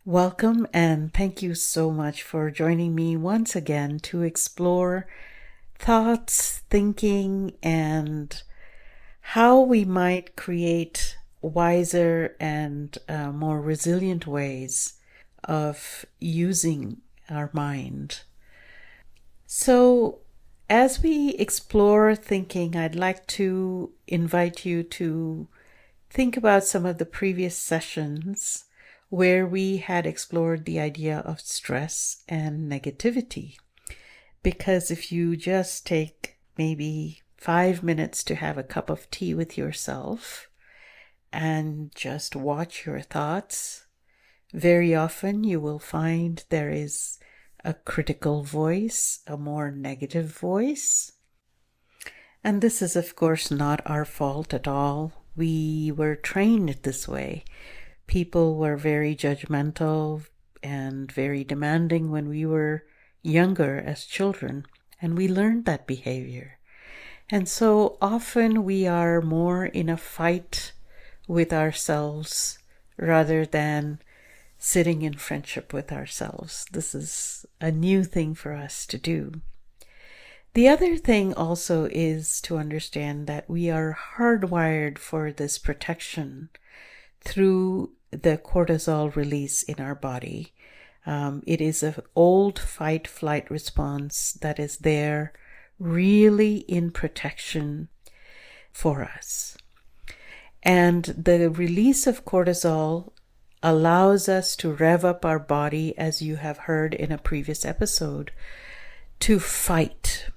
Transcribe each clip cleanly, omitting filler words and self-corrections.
Welcome and thank you so much for joining me once again to explore thoughts, thinking, and how we might create wiser and more resilient ways of using our mind. So, as we explore thinking, I'd like to invite you to think about some of the previous sessions where we had explored the idea of stress and negativity. Because if you just take maybe 5 minutes to have a cup of tea with yourself and just watch your thoughts, very often you will find there is a critical voice, a more negative voice. And this is, of course, not our fault at all. We were trained this way. People were very judgmental and very demanding when we were younger as children, and we learned that behavior. And so often we are more in a fight with ourselves rather than sitting in friendship with ourselves. This is a new thing for us to do. The other thing also is to understand that we are hardwired for this protection through the cortisol release in our body. It is an old fight-flight response that is there really in protection for us. And the release of cortisol allows us to rev up our body, as you have heard in a previous episode, to fight.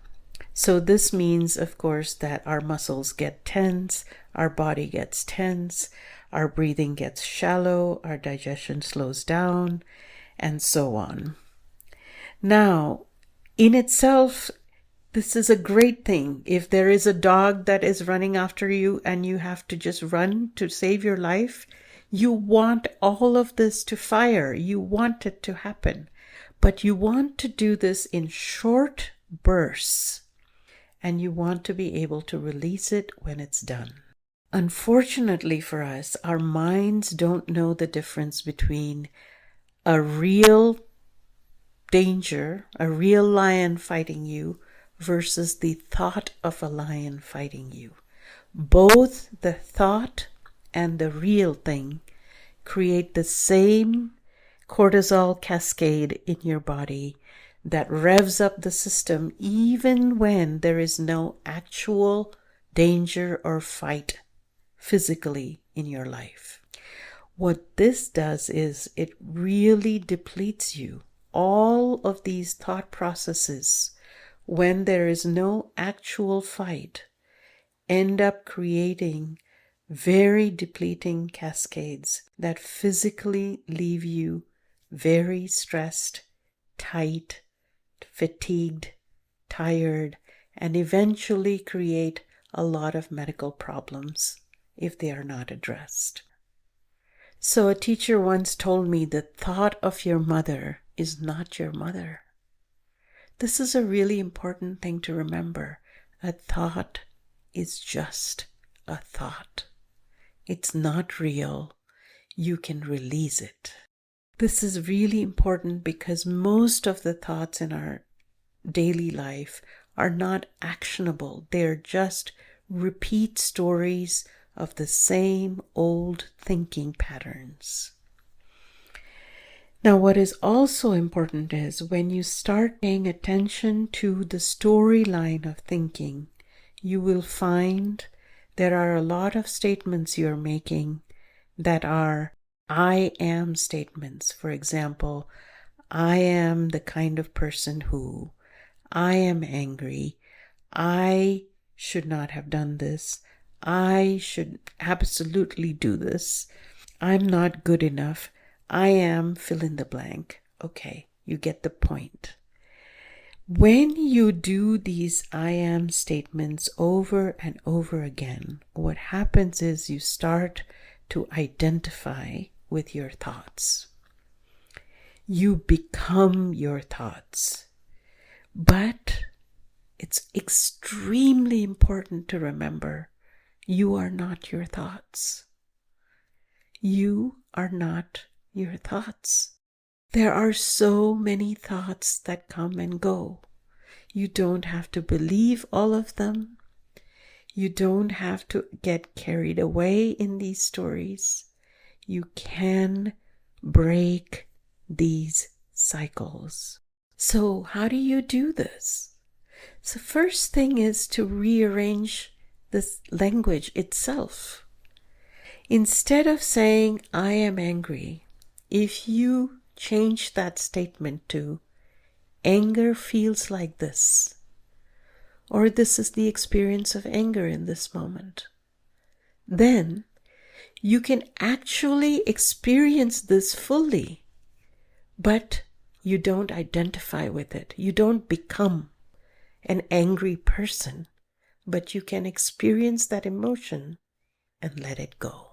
So this means, of course, that our muscles get tense, our body gets tense, our breathing gets shallow, our digestion slows down, and so on. Now, in itself, this is a great thing. If there is a dog that is running after you and you have to just run to save your life, you want all of this to fire. You want it to happen. But you want to do this in short bursts. And you want to be able to release it when it's done. Unfortunately for us, our minds don't know the difference between a real danger, a real lion fighting you, versus the thought of a lion fighting you. Both the thought and the real thing create the same cortisol cascade in your body that revs up the system even when there is no actual danger or fight physically in your life. What this does is it really depletes you. All of these thought processes, when there is no actual fight, end up creating very depleting cascades that physically leave you very stressed, tight, fatigued, tired, and eventually create a lot of medical problems if they are not addressed. So a teacher once told me the thought of your mother is not your mother. This is a really important thing to remember. A thought is just a thought. It's not real. You can release it. This is really important because most of the thoughts in our daily life are not actionable. They're just repeat stories of the same old thinking patterns. Now, what is also important is when you start paying attention to the storyline of thinking, you will find there are a lot of statements you're making that are I am statements. For example, I am the kind of person who, I am angry, I should not have done this, I should absolutely do this, I'm not good enough, I am fill in the blank. Okay, you get the point. When you do these I am statements over and over again, what happens is you start to identify with your thoughts. You become your thoughts. But it's extremely important to remember you are not your thoughts. You are not your thoughts. There are so many thoughts that come and go. You don't have to believe all of them. You don't have to get carried away in these stories. You can break these cycles. So how do you do this? So first thing is to rearrange this language itself. Instead of saying, I am angry, if you change that statement to, anger feels like this, or this is the experience of anger in this moment, then you can actually experience this fully, but you don't identify with it. You don't become an angry person, but you can experience that emotion and let it go.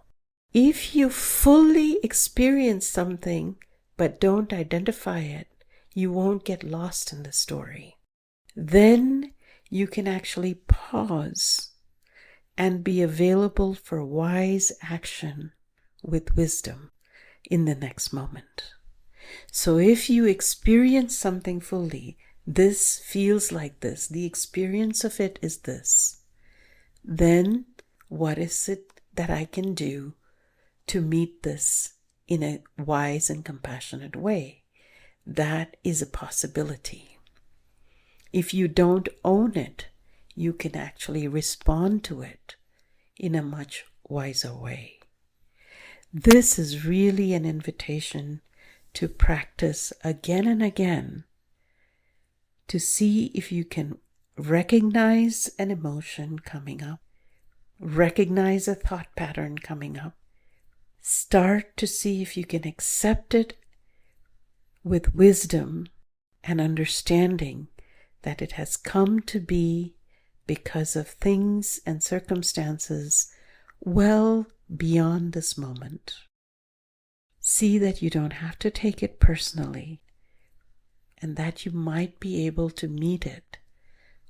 If you fully experience something but don't identify it, you won't get lost in the story. Then you can actually pause and be available for wise action with wisdom in the next moment. So if you experience something fully, this feels like this, the experience of it is this, then what is it that I can do to meet this in a wise and compassionate way? That is a possibility. If you don't own it, you can actually respond to it in a much wiser way. This is really an invitation to practice again and again to see if you can recognize an emotion coming up, recognize a thought pattern coming up, start to see if you can accept it with wisdom and understanding that it has come to be because of things and circumstances well beyond this moment. See that you don't have to take it personally, and that you might be able to meet it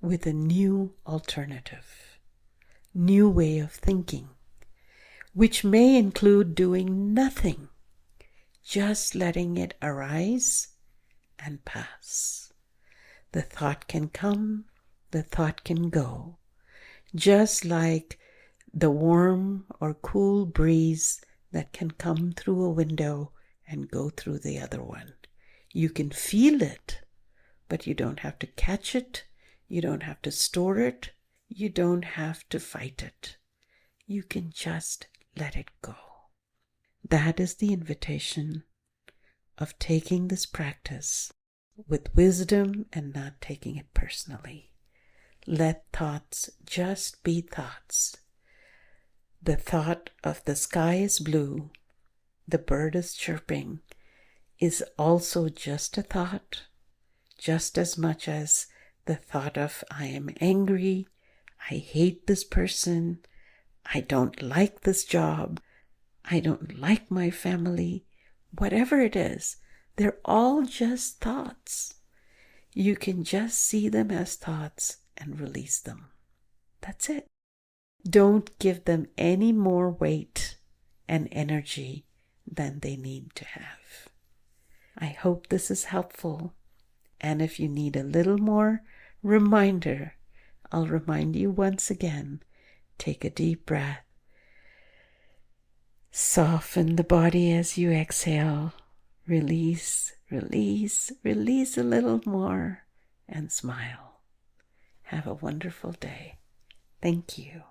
with a new alternative, new way of thinking, which may include doing nothing, just letting it arise and pass. The thought can come, the thought can go, just like the warm or cool breeze that can come through a window and go through the other one. You can feel it, but you don't have to catch it, you don't have to store it, you don't have to fight it. You can just let it go. That is the invitation of taking this practice with wisdom and not taking it personally. Let thoughts just be thoughts. The thought of the sky is blue, the bird is chirping, is also just a thought, just as much as the thought of I am angry, I hate this person, I don't like this job, I don't like my family, whatever it is, they're all just thoughts. You can just see them as thoughts and release them. That's it. Don't give them any more weight and energy than they need to have. I hope this is helpful. And if you need a little more reminder, I'll remind you once again, take a deep breath. Soften the body as you exhale. Release, release, release a little more and smile. Have a wonderful day. Thank you.